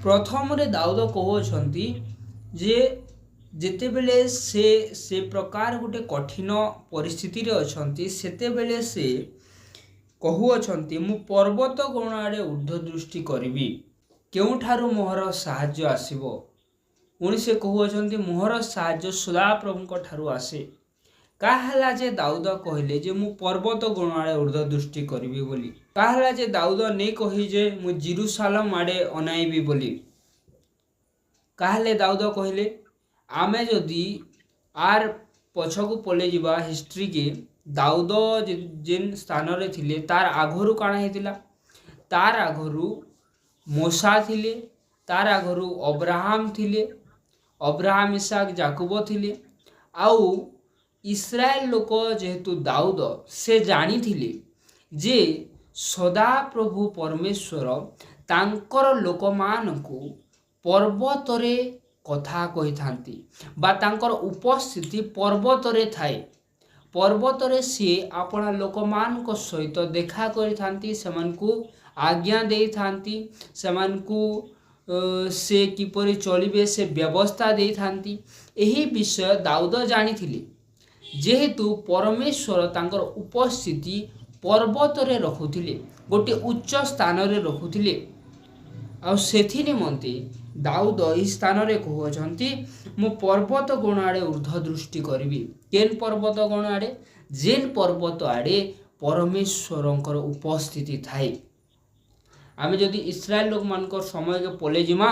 प्रथम दाऊद कहते जे जेतेबेले से प्रकार गोटे कठिन परिस्थिति रे अछंती सेतेबेले से कहूअछंती मु पर्वत गण आड़े ऊर्ध्व दृष्टि करिवि केउठारु मोहर साहाय्य आसीबो। पुणी से कहूअछंती मोहर साहाय्य सदा प्रभुଙ୍କ ठारु आसे। काहला जे दाऊद कहले जे मु पर्वत गण आड़े ऊर्ध्व दृष्टि करिवि बोली। काहला जे दाऊद नै कहि जे मु जेरूशलेम आड़े अनाइबि बोली। काहले दाऊद कहले आमे जदि आर पछकू पले जिबा हिस्ट्री के दाऊद जेन स्थान रे थिले तार आघरु काना हेतिला। तार आघरु मूसा थिले, तार आघरु अब्राहम थिले, अब्राहम इसहाक याकूब थिले। आउ इस्राएल लोक जेहेतु दाऊद से जानी थिले जे सदा प्रभु परमेश्वर तांकर लोक मानकु पर्वत रे कथा कही थांती बा तांकर उपस्थिति पर्वत रे थाए। पर्वत रे सी अपना लोक मान को सहित देखा करी थांती, सेमानकु आज्ञा दे थांती, सेमानकु से किपरि चलिबे से व्यवस्था दे थांती। एही विषय दाऊद जानी थिले जेहेतु परमेश्वर तांकर उपस्थिति पर्वत रे रखुथिले, गोटे उच्च स्थान रे रखुथिले। आ सेथि निमंते दाऊद ई स्थान रे कहउछंती मु पर्वत गण आड़े ऊर्ध्व दृष्टि करिवि। केन पर्वत गण आड़े? जेन पर्वत आड़े परमेश्वरंकर उपस्थिति थाए। आमे जदि इस्राएल लोक मानकर समय के पले जिमा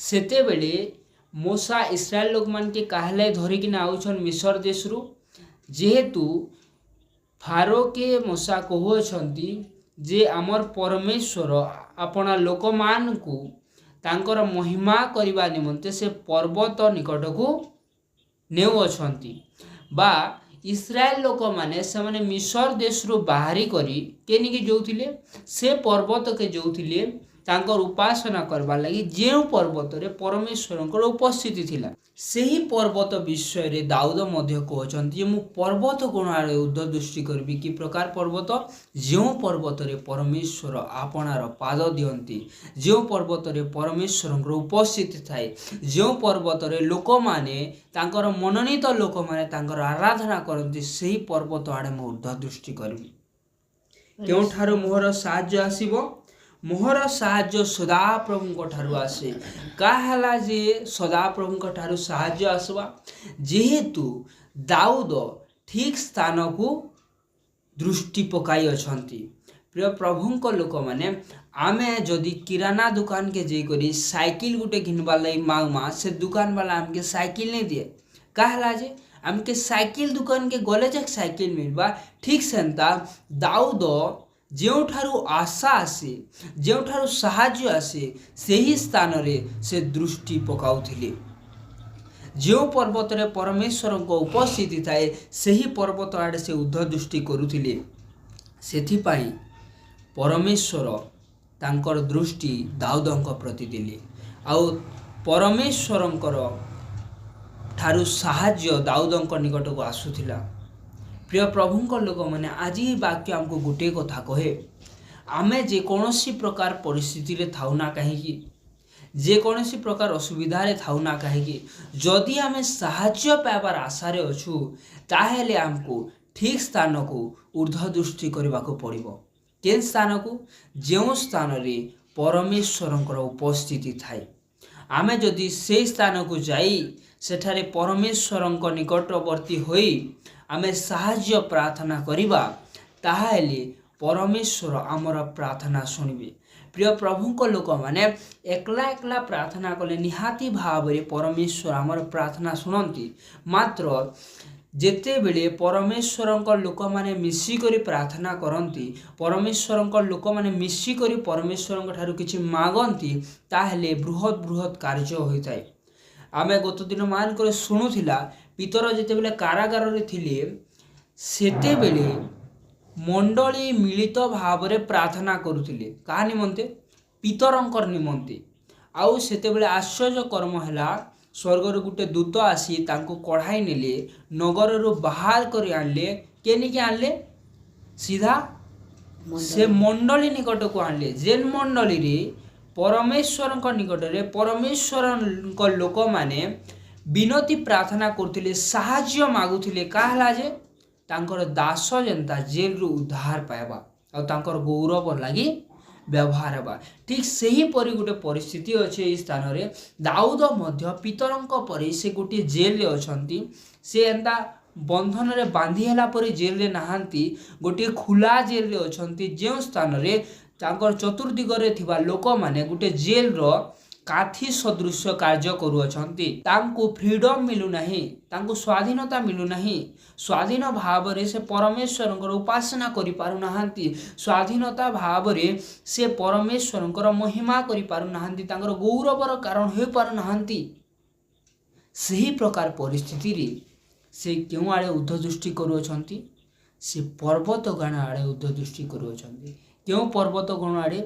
सेते बेले मूसा इस्राएल लोक मान के काहले धरि कि आउछन मिस्र देश रु। जेहेतु फारो के मूसा कहउछंती जे आमर परमेश्वर अपना लोक मान को तांकर महिमा करिबा निमंते से पर्वत निकट को नेउछंती बा इस्राएल लोक माने से माने मिस्र देश रु बाहरी करी केनिके जोथिले से पर्वत के जोथिले तांकर उपासना करबा लगी जे पर्वत रे परमेश्वरंकर उपस्थिति थिला। सेही पर्वत विषय रे दाऊद मध्य कहउछंती मु पर्वत गण आड़े ऊर्ध्व दृष्टि करबी। कि प्रकार पर्वत? जो पर्वत रे परमेश्वर आपणार पाद दियंती, जो पर्वत रे परमेश्वरंकर उपस्थिति थाए, जो पर्वत रे लोक माने तांकर मनोनीत लोक माने तांकर आराधना करंती, सेही पर्वत आड़े मु ऊर्ध्व दृष्टि करबी। केउठारु मोहर साहाय्य आसीबो? मोहर साहाय्य सदा प्रभुଙ୍କ ठारु आसे। काहला जे सदा प्रभुଙ୍କ ठारु साहाय्य आसबा? जेहेतु दाऊद ठीक स्थान को दृष्टि पकाई अछंती। प्रिय प्रभुଙ୍କ लोक माने आमे जदि किराना दुकान के जे करी साइकिल गुटे घिनबा लई मांगमा से दुकान वाला हमके साइकिल नहीं दिए। काहला जे हमके साइकिल दुकान के गले जक साइकिल मिलबा। ठीक सेंता दाऊद जेउठारु आशा आसे, जेउठारु साहाय्य आसे, सेही स्थान रे से दृष्टि पकाउथिले। जो पर्वत रे परमेश्वर को उपस्थिति थाए सेही पर्वत आड़े से ऊर्ध्व दृष्टि करुथिले। सेथि पई परमेश्वर तांकर दृष्टि दाऊदंक प्रति देले। आउ परमेश्वरंकर ठारु साहाय्य दाऊदंक निकट को आसुथिला। प्रिय प्रभुଙ୍କ लोक माने आज ही वाक्य हमको गोटे कथा कहे आमे जे कोनोसी प्रकार परिस्थिति रे थाउ ना कहीं, जे कोनोसी प्रकार असुविधा रे थाउ ना कहीं, जदि आमे साहाय्य पाइबार आशा रे अछु ताहेले हमको ठीक स्थान को ऊर्ध्व दृष्टि करबा को पड़िबो। केन स्थान को? जेउ स्थान रे परमेश्वरंकर उपस्थिति थाए। आमे जदि से स्थान को जाई सेठारे परमेश्वरंक निकटवर्ती होई आमे साहाय्य प्रार्थना करिबा ताहेले परमेश्वर आमर प्रार्थना शुणिबे। प्रिय प्रभुଙ୍କ लोक माने एकला एकला प्रार्थना कले निहाती भाव रे परमेश्वर आमर प्रार्थना शुणंती। मात्र जेते बेले परमेश्वरंक लोक माने मिसी करी प्रार्थना करंती, परमेश्वरंक लोक माने मिसी करी परमेश्वरंक ठारु किछि मागंती ताहेले बृहत बृहत कार्य होइताय। आमे गत दिन मान करे सुनुथिला पितर जेते बेले कारागार रे थिले सेते बेले मंडली मिलित भाव रे प्रार्थना करुथिले। का निमंते? पितरंकर निमंते। आउ सेते बेले आश्चर्य कर्म हैला स्वर्ग रे गुटे दूत आसी तांको कढ़ाई नेले, नगर रो बाहर करी आनले। केनिके आनले? सीधा से मंडली निकट को आनले। जेन मंडली रे परमेश्वर निकटरे परमेश्वर लोक माने विनती प्रार्थना करथिले साहाय्य मागुथिले काहला जे तांकर दास जनता जेल रु उद्धार पाइबा और तांकर गौरव लगी व्यवहार हेबा। ठीक सही परी गोटे परिस्थिति अच्छे ये स्थान रे दाऊद मध्य पितरंक परी से गोटे जेल रे अछंती से एंता बंधन रे बांधी हला परी जेल रे नहांती गोटे खुला जेल रे अछंती जे स्थान रे तांकर चतुर्दिगरे थिबा लोक माने गोटे जेल रो काथी सदृश कार्य करूअछंती तांको फ्रीडम मिलु नाही तांको स्वाधीनता मिलु नाही स्वाधीन भाव रे से परमेश्वरंकर उपासना करि पारु नाहंती स्वाधीनता भाव रे से परमेश्वरंकर महिमा करि पारु नाहंती तांकर गौरवर कारण होई पारु नाहंती। सही प्रकार परिस्थिति रे से केउ आड़े उद्धदृष्टि करूअछंती से पर्वत गण आड़े उद्धदृष्टि करूअछंती क्यों पर्वत गण आड़े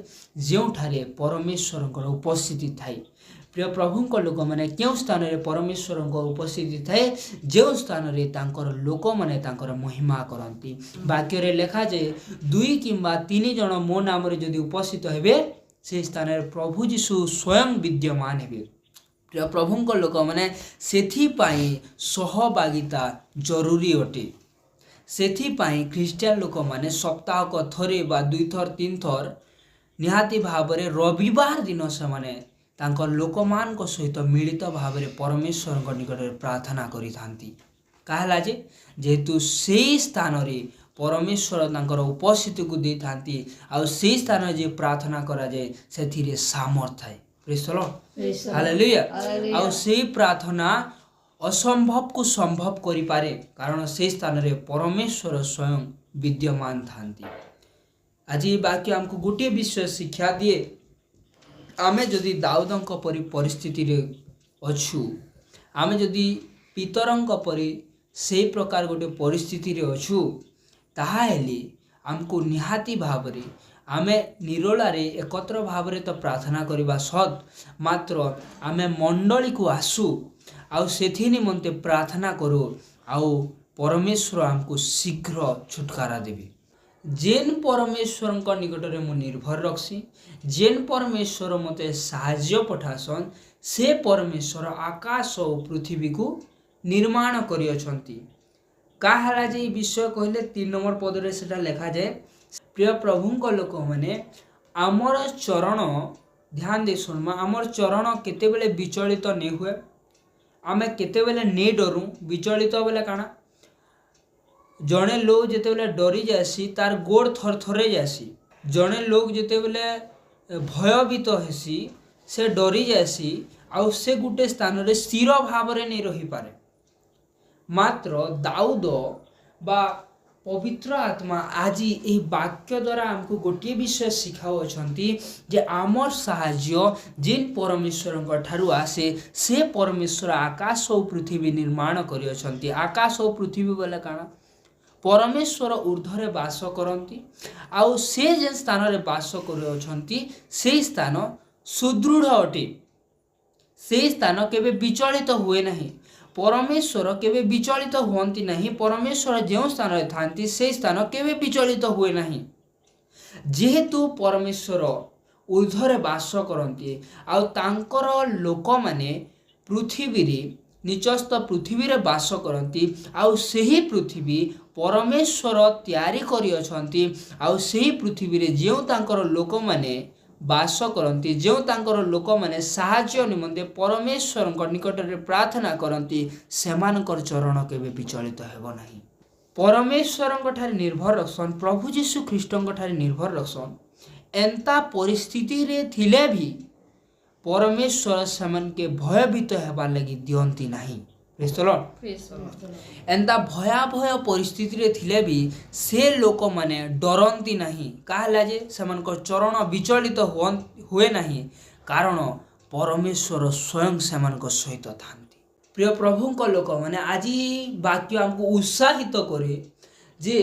जोठारे परमेश्वर उपस्थिति थाए। प्रिय प्रभु लोक मैंने क्यों स्थान रे परमेश्वर उपस्थिति थाए जो स्थान रे तांकर लोक मैंने तांकर महिमा करती वाक्य रे लिखा जाए 2 किंबा 3 जन मो नाम रे जदि उपस्थित हेबे से स्थान रे प्रभु जीशु स्वयं विद्यमान हेबे। प्रिय प्रभु लोक मैंने सेथि पाई सहभागिता जरूरी अटे सेथिपाई ख्रीस्टियान लोक माने सप्ताह को थरे बा 2 थर 3 थर निहाती भाव रे रविवार दिन से माने तांकर लोकमान को सहित मिलित भाव रे परमेश्वर निकट रे प्रार्थना करि थांती कहला जे जेतु सेही स्थान रे परमेश्वर तांकर उपस्थिति को दे थांती आ सेही स्थान रे जे प्रार्थना करा जाय सेथि रे सामर्थ थाए। Praise the Lord hallelujah. आ सेही प्रार्थना असंभव को संभव करि पारे कारण से स्थान रे परमेश्वर स्वयं विद्यमान थांती। आज ये वाक्य हमको गोटे विषय शिक्षा दिए आमे जदि दाऊदंक परि परिस्थिति रे अछु आमे जदि पितरंक परि से प्रकार गोटे परिस्थिति रे अछु ताहा हेली हमको निहाती भाव रे आमे निरोला रे एकत्र भाव रे तो प्रार्थना करिबा सद मात्र आमे मंडली को आसु आउ सेथि निमंते प्रार्थना करो आउ परमेश्वर हमको शीघ्र छुटकारा देबे। जेन परमेश्वर निकट रे मु निर्भर रखसी जेन परमेश्वर मते साहाय्य पठासन से परमेश्वर आकाश और पृथ्वी को निर्माण करि अछंती। काहला जे विषय कहले 3 नंबर पद रे सेटा लिखा जाए प्रिय प्रभु लोक माने आमर चरण ध्यान दे सुनमा आमर चरण केते बेले विचलित नै हुए आमे केते बेले नै डरू विचलित बेले काना जड़े लोग जेते बेले डरी जासी तार गोड़ थरथरे जासी जड़े लोग जेते बेले भयभीत हेसी से डरी जासी आउ से गुटे स्थान रे स्थिर भाव रे नै रही पारे मात्र दाऊद बा पवित्र आत्मा आज यही वाक्य द्वारा हमको गोटे विषय शिखाओ अछंती जे आमर साहाय्य जिन परमेश्वर ठारू आसे से परमेश्वर आकाश और पृथ्वी निर्माण करि अछंती। आकाश और पृथ्वी बोले काना परमेश्वर ऊर्ध्वरे वास करती आउ से जे स्थान रे वास करि अछंती से स्थान सुदृढ़ अटे से स्थान केबे विचलित हुए नहीं परमेश्वर केवे विचलित हुअंती नहीं परमेश्वर जो स्थान रे थांती से स्थान केवे विचलित हुए नहीं जेहेतु परमेश्वर ऊर्ध्वरे वास करती आउ तांकर लोक माने पृथ्वी रे निचस्थ पृथ्वी रे वास करती आउ सेही पृथ्वी परमेश्वर तैयारी करि अछंती आउ सेही पृथ्वी रे जो तांकर लोक माने वास करती जो तांकर लोक माने साहाय्य निमंते परमेश्वर निकट रे प्रार्थना करती सेमानकर चरण केबे विचलित हेबो नहीं परमेश्वर ठारे निर्भर रखसन प्रभु जीशु ख्रीष्ट ठारे निर्भर रखसन एंता परिस्थिति रे थिले भी परमेश्वर सेमन के भयभीत हेबा लगी दियंती नहीं। Praise the Lord. एंता भयाभय परिस्थिति रे थिले भी से लोक माने डरंती नहीं कहला जे सेमन को चरण विचलित हुए नहीं कारण परमेश्वर स्वयं सेमन को सहित थांती। प्रिय प्रभु को लोक माने आज वाक्य हमको उत्साहित करे जे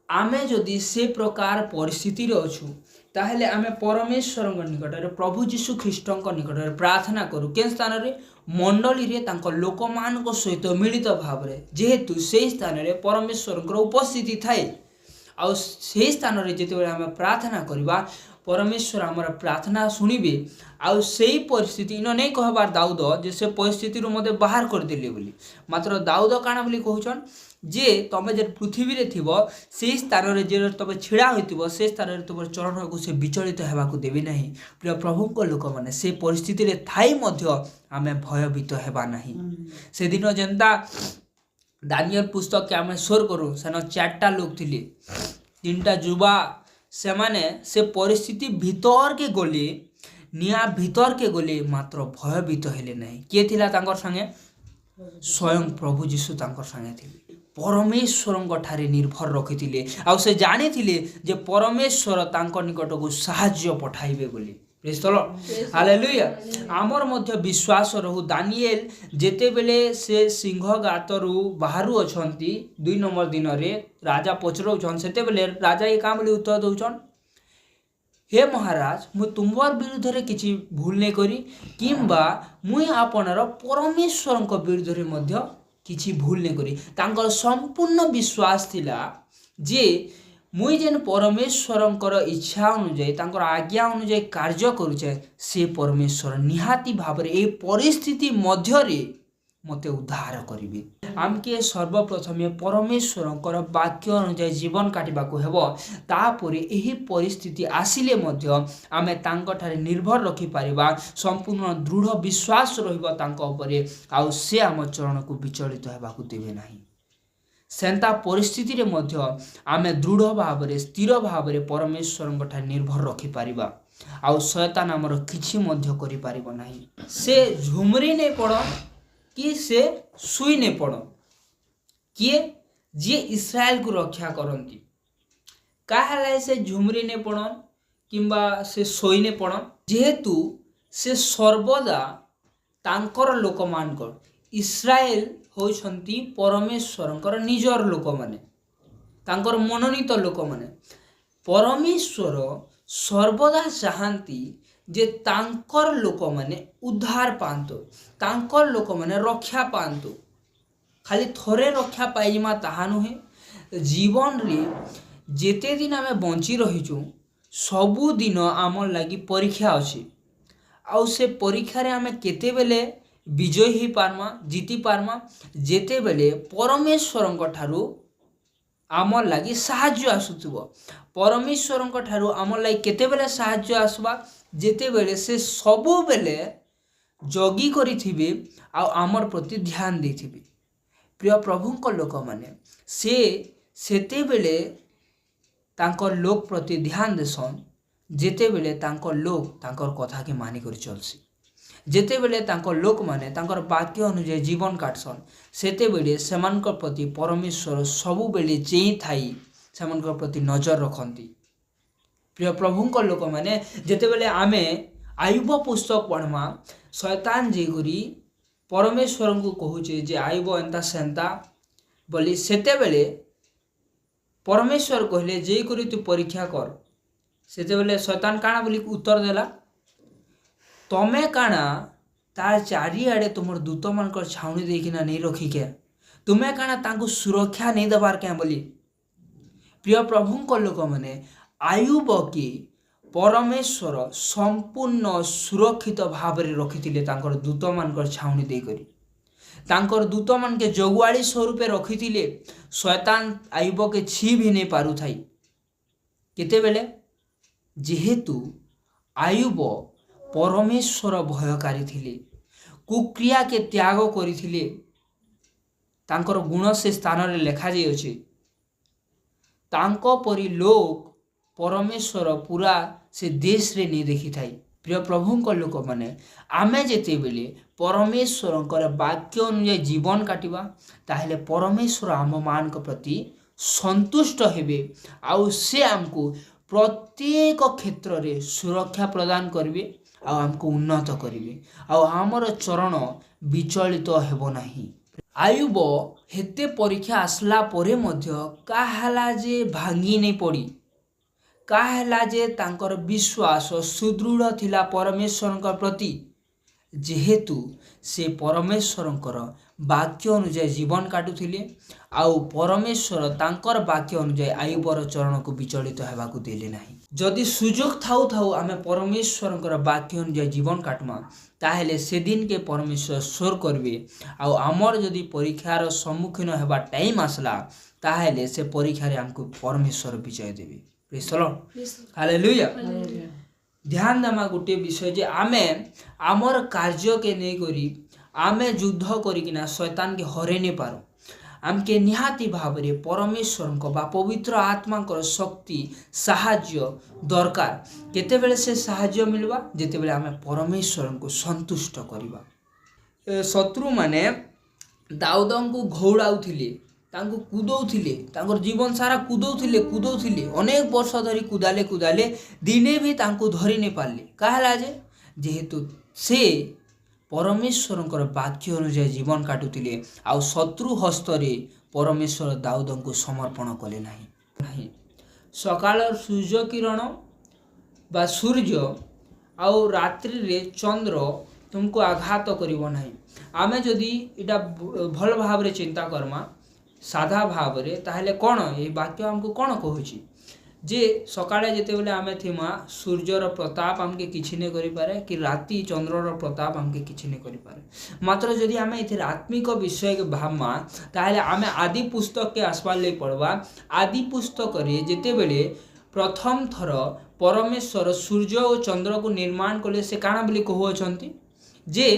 आमे जदि से प्रकार परिस्थिति रे अछु ताहले आमे परमेश्वर निकट रे प्रभु जीशु ख्रीष्ट निकट रे प्रार्थना करू के स्थान रे मंडली रे तांको लोक मान को सहित मिलित भाव रे जेहेतु से स्थान रे परमेश्वर उपस्थिति थाए आ से स्थान रे जेते आमे प्रार्थना करबा परमेश्वर आमर प्रार्थना शुणिबे आउ सेई परिस्थिति इन नहीं कहबार दाऊद जे से परिस्थिति मते बाहर कर देले बोली मात्र दाऊद काना बोली कहउछन जे तमे जे पृथ्वी रे थिबो सेई स्थान रे जे तमे छिड़ा होइतिबो से स्थान रे तमर चरण को से विचलित हेबा को देबे नहीं। प्रिय प्रभु को लोक माने से परिस्थिति रे थाई मध्य आमे भयभीत हेबा नहीं। से दिन जेंता दानियल पुस्तक के आमे सोर करू सेन चारटा लोग थिले तीनटा जुबा से माने से परिस्थिति भीतर के गले निया भीतर के गले मात्र भयभीत हेले नहीं। किए थिला तांकर संगे स्वयं प्रभु जीशु तांकर संगे थिले परमेश्वर ठारे निर्भर रखिथिले आ से जानी थिले जे परमेश्वर तांकर निकट को साहाय्य पठाइबे बोली। Praise the Lord hallelujah. आमर मध्य विश्वास रहू दानिएल जेते बेले से सिंह गातरू बाहरु अछंती 2 नंबर दिन रे राजा पचरौछन सेते बेले राजा ए काम ले उत्तर दउछन हे महाराज मु तुमर विरुद्ध रे किछि भूल नै करी किंबा मुई आपनर परमेश्वर को विरुद्ध रे मध्य किछि भूल नै करी। तांकर संपूर्ण विश्वास थिला जे मुई जेन परमेश्वर इच्छा अनुजाई तांकर आज्ञा अनुजाई कार्य करुचे से परमेश्वर निहाती भाव ए परिस्थिति मध्य रे मते उद्धार करिवे। आमके सर्वप्रथमे परमेश्वर वाक्य अनुजाई जीवन काटिबा को हेबो तापरे एही परिस्थिति आसिले मध्य आमे तांको ठारे निर्भर रखि पारिबा संपूर्ण दृढ़ विश्वास रहिबो तांको उपरे आ से आम चरण को विचलित हेबा को देबे नाही। सेंता परिस्थिति रे मध्य आमे दृढ़ भाव रे स्थिर भाव रे परमेश्वर ठारे निर्भर रखि पारिबा आ शैतान हमर किछि मध्य करि पारिबो नाही। से झुमरी नै पड़ कि से सुई ने पड़ किए जे इस्राएल को रक्षा करती काहे से झुमरी ने पड़न किंबा से सोई ने पड़न जेहेतु से सर्वदा तांकर लोक मानकर इस्राएल होइछंती परमेश्वरंकर निजर लोक माने तांकर मनोनीत लोक माने परमेश्वर सर्वदा चाहती जे तांकर लोक माने उद्धार पांतो तांकर लोक माने रक्षा पांतो खाली थोरे रक्षा पाइमा ताहा नुहे जीवन रे जेते दिन आमे बंची रहिचु सबु दिन आमर लागी परीक्षा अछि आउ से परीक्षा रे आमे केते बेले विजय ही पारमा जीति पारमा जेते बेले परमेश्वरंक ठारू आमर लागी साहाय्य आसुथबो परमेश्वरंक ठारू आमर लागी केते बेले साहाय्य आसबा जेते बेले से सबु बेले जगी करिथिबे आ आमर प्रति ध्यान देथिबे। प्रिय प्रभुंक लोक माने से सेते बेले तांकर लोक प्रति ध्यान देसन जेते बेले तांकर लोक तांकर कथा के मानि करि चलसी जेते बेले तांकर लोक माने तांकर वाक्य अनुसार जीवन काटसन सेते बेले सेमानकर प्रति परमेश्वर सबु बेले चेई थाई सेमानकर प्रति नजर रखंती। प्रिय प्रभुंक लोक माने जेते बेले आमे आयुब पुस्तक पढ़मा शैतान जे गुरी परमेश्वर को कहूचे जे आयुब एंता सेंता बोली सेते बेले परमेश्वर कहले जे करी तू परीक्षा कर सेते बेले शैतान काना बोली उत्तर देला तमे काना तार चारिआडे तुमर दूत मानकर छाउनी देखिना नहीं रखी के तुमे काना तांको सुरक्षा नहीं दबार क्या बोली। प्रिय प्रभुंक लोक माने आयुब के परमेश्वर संपूर्ण सुरक्षित भाव रे रखिथिले तांकर दूत मानकर छाउनी दे करी तांकर दूत मान के जगुआड़ी स्वरूप रखिथिले शैतान आयुब के छी भी नहीं पारु थाई केते बेले जेहेतु आयुब परमेश्वर भयकारी थिले कुक्रिया के त्याग करिथिले तांकर गुण से स्थान रे लेखा जाय अछि तांको परि लोक परमेश्वर पूरा से देश रे नहीं देखि थाई। प्रिय प्रभुंक लोक माने आमे जेते बेले परमेश्वरंकर वाक्य अनुसार जीवन काटिबा ताहेले परमेश्वर आम मान प्रति संतुष्ट हेबे आउ से आमको प्रत्येक क्षेत्र रे सुरक्षा प्रदान करिवे आ आमको उन्नत करिवे आ हमर चरण विचलित हेबो नाही। आयुब हेते परीक्षा आसला परे मध्य काहला जे भांगी नहीं पड़ी काहला जे तांकर विश्वास सुदृढ़ थिला परमेश्वरंकर प्रति जेहेतु से परमेश्वरंकर वाक्य अनुसार जीवन काटुथिले आउ परमेश्वर तांकर वाक्य अनुसार आयुबर चरण को विचलित हेबाकु देले नाही। जदि सुजोग थाउ थाउ आमे परमेश्वर वाक्य अनुसार जीवन काटमा ताहेले से दिन के परमेश्वर स्वर करबे आउ आमर जदि परीक्षार सम्मुखीन हेबा टाइम आसला ताहेले से परीक्षा हमको परमेश्वर विजय देबे। Praise the Lord, hallelujah. ध्यान देमा गोटे विषय जे आमे आमर कार्य के नहीं करी आमे युद्ध करिकिना शैतान के हरे नहीं पारो। आमके निहाती भाव में परमेश्वर बा पवित्र आत्मा शक्ति साहाଯ୍ୟ दरकार। केतेबेले से साहाଯ୍ୟ मिलवा जेतेबेले आमे परमेश्वर को संतुष्ट करिबा। शत्रु माने दाऊदन को घौड़ाउथिले, तांको कुदौथिले, तांकर जीवन सारा कुदौथिले अनेक वर्ष धरी कुदाले दिने भी तांको धरी नहीं पारले। कहला जेहेतु से परमेश्वर वाक्य अनुसार जीवन काटुले आउ शत्रु हस्तरे परमेश्वर दाऊदन को समर्पण कले नहीं। सकाळ सूर्य किरण बा सूर्य आउ रात्रि रे चंद्र तुमको आघात करिवो नहीं। आमे जदि इटा भल भाव रे चिंता करमा साधा भाव रे ताहले कौन ये वाक्य हमको कौन कहूची जे सकाळे जेतेबेले आमे थिमा सूर्यर प्रताप हमके किछि ने करि पारे कि राति चंद्रर प्रताप हमके किछि ने करि पारे। मात्र जदि आमे इथे आत्मिक विषय के भावमा ताहले आमे आदि पुस्तक के आसपाल ले पढ़वा। आदि पुस्तक रे जेतेबेले प्रथम थर परमेश्वर सूर्य और चंद्र को निर्माण कले से काना बोली कहउछंती जे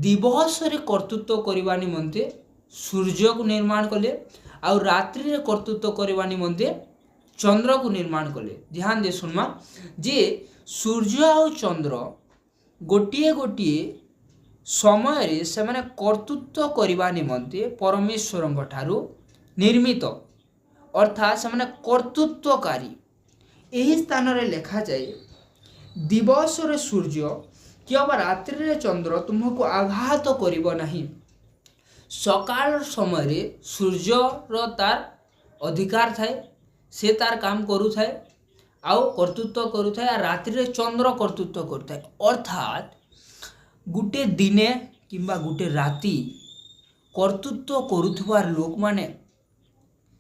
दिवस रे कर्तृत्व करबा निमंते सूर्य को निर्माण कले आ रात्रि रे कर्तृत्व करबा निमंते चंद्र को निर्माण कले। ध्यान दे सुनमा जे सूर्य और चंद्र गोटिए गोटिए समय रे से माने कर्तृत्व करबा निमंते परमेश्वर ठारू निर्मित अर्थात से माने कर्तृत्वकारी। यही स्थान रे लिखा जाए दिवस रे सूर्य कि रात्रि रे चंद्र तुमको आघात करिबो नहीं। सकाळ समय रे सूर्य रो तार अधिकार थाए, से तार काम करू थाए आउ कर्तृत्व करू थाए आ रात्रि रे चंद्र कर्तृत्व करू थाए। अर्थात गुटे दिने किंबा गुटे राति कर्तृत्व करुथबार लोक माने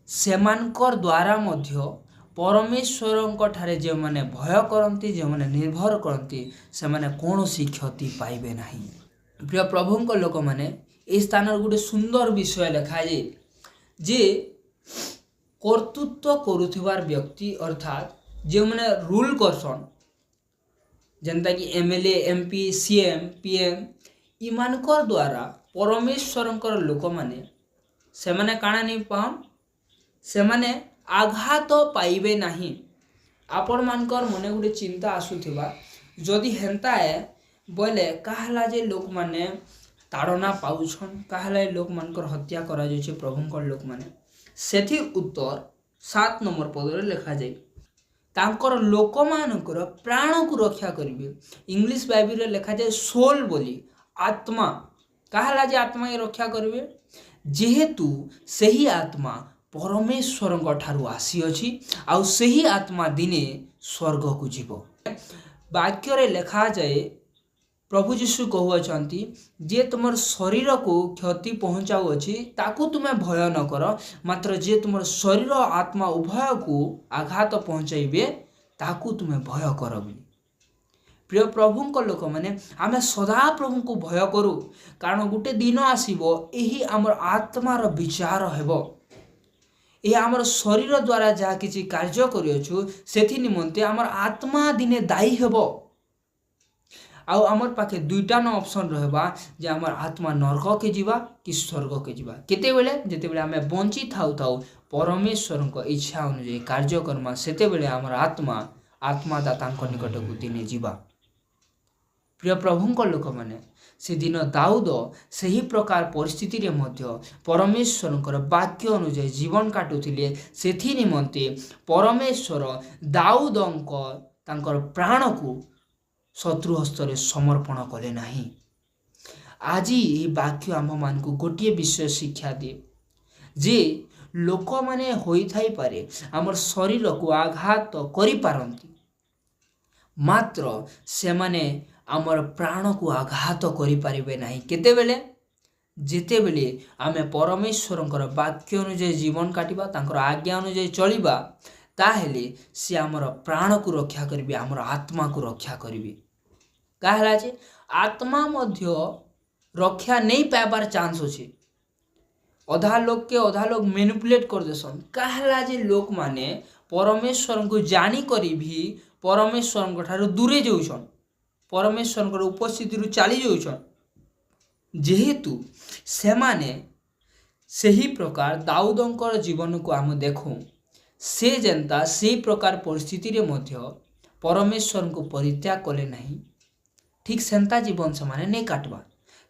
सेमानकर द्वारा मध्य परमेश्वर ठारे जे माने भय करती जे माने निर्भर करती से माने कौनसी क्षति पाइबे नहीं। प्रिय प्रभुंक लोक माने ए स्थान गोटे सुंदर विषय लिखा जे कर्तृत्व करुथिबार व्यक्ति अर्थात जो मैंने रूल करसन जनता की एमएलए एमपी सीएम पीएम इमानकर द्वारा परमेश्वरंकर लोक माने से माने काना नहीं पान से माने आघात पाइबे नहीं। आपण मानकर मने गोटे चिंता आसुथिबा जदि हेंता है बोले कहला जे लोक माने ताड़ना पाउछन कहला लोक मानकर हत्या करा जाय प्रभुंकर लोक माने सेथि उत्तर 7 नंबर पद रे लिखा जाय तांकर लोक मानकर प्राण को रक्षा करिवे। इंग्लिश बाइबल रे लिखा जाय सोल बोली आत्मा कहला जे आत्मा के रक्षा करिवे जेहेतु सही आत्मा परमेश्वर ठारू आसी अछि आउ सही आत्मा दिने स्वर्ग को जीव। वाक्य रे लिखा जाय प्रभु जीशु कहउछंती जे तुमर शरीर को क्षति पहुँचाऊ अच्छी ताकू तुम्हें भय न कर मात्र जे तुमर शरीर आत्मा उभय को आघात पहुँचाइबे ताकू तुम्हें भय कर। प्रिय प्रभुंक लोक माने आमे सदा प्रभु को भय करू कारण गोटे दिन आसीबो एही हमर आत्मार विचार हेबो ए हमर शरीर द्वारा जहाँ किसी कार्य करियछु सेथि निमंते हमर आत्मा दिने दायी हेबो आउ आमर पाखे दुईटा न ऑप्शन रहबा जे आमर आत्मा नरक के जीवा कि स्वर्ग के जीवा केते बेले जेते बेले आमे बंची थाउ थाउ परमेश्वर को इच्छा अनुसार कार्य कर्मा सेते बेले आमर आत्मा दातांक निकट को दिने जीवा। प्रिय प्रभुंक लोक माने से दिन दाऊद सही प्रकार परिस्थिति रे मध्य परमेश्वर वाक्य अनुसार जीवन काटुथिले सेथि निमंते परमेश्वर दाऊदंक तांकर प्राण को शत्रु हस्तरे समर्पण कले नहीं। आज ये वाक्य आम मान को गोटे विषय शिक्षा दे जे लोक माने होई थाई पारे हमर शरीर को आघात करि पारंती मात्र से माने हमर प्राण को आघात करि पारिबे नहीं। केते बेले जेते बेले आमे परमेश्वरंकर वाक्य अनुसार जीवन काटिबा तांकर आज्ञा अनुसार चलिबा ताहेले सी आमर प्राण को रक्षा करिवे, आमर आत्मा को रक्षा करिवे। काहेला जे आत्मा मध्य रक्षा नहीं पाइबार चांस अच्छे। अधा लोग के अधा लोग मैनिपुलेट कर देसन। काहेला जे लोक माने परमेश्वर को जानी करी भी परमेश्वर ठारू दूरे जाउछन, परमेश्वर उपस्थिति रु चली जाउछन। जेहेतु सेमाने सही प्रकार दाऊदंकर जीवन को आम देखूँ, से जेनता से प्रकार परिस्थिति रे मध्य परमेश्वर को परित्याग कले नहीं, ठीक सेंता जीवन से नहीं काटवा।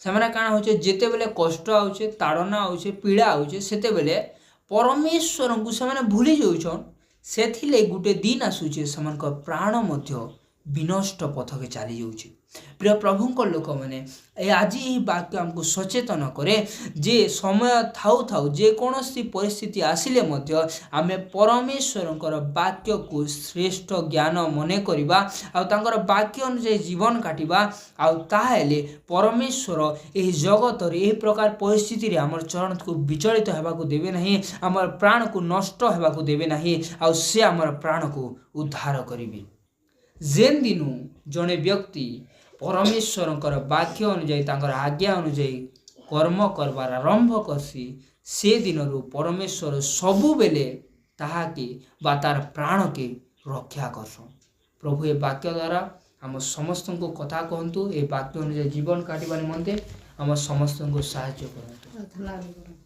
से काण होचे जेते बेले कष्ट आउचे, ताड़ना आउचे, पीड़ा आउचे, सेते बेले परमेश्वर को से भूली जाउछन। सेथिले गुटे दिन आसुचे सेमानक प्राण मध्य विनष्ट पथ के चली जाउचे। प्रिय प्रभुंक लोक मैंने आज यही वाक्य हमको सचेतन करे जे समय थाउ थाउ जेकोसी परिस्थिति आसिले मध्य आमे परमेश्वरंकर वाक्य को श्रेष्ठ ज्ञान मने करिबा आ तांकर वाक्य अनुसार जीवन काटिबा आ ताहेले परमेश्वर एही जगत रे एही प्रकार परिस्थिति रे हमर चरण को विचलित हेबा को देबे नहीं, हमर प्राण को नष्ट हेबा को देबे नहीं, आ से हमर प्राण को उद्धार करिबे। जेन दिनु जने व्यक्ति परमेश्वर वाक्य अनुजाई तांकर आज्ञा अनुजाई कर्म करबार आरंभ करसी, से दिनरु परमेश्वर सबु बेले ताहाके बा तार प्राण के रक्षा करसन। प्रभु ए वाक्य द्वारा हम समस्त को कथा कहतु, ए वाक्य अनुजाई जीवन काटिबा निमंते हम समस्त को साहाय्य करतु।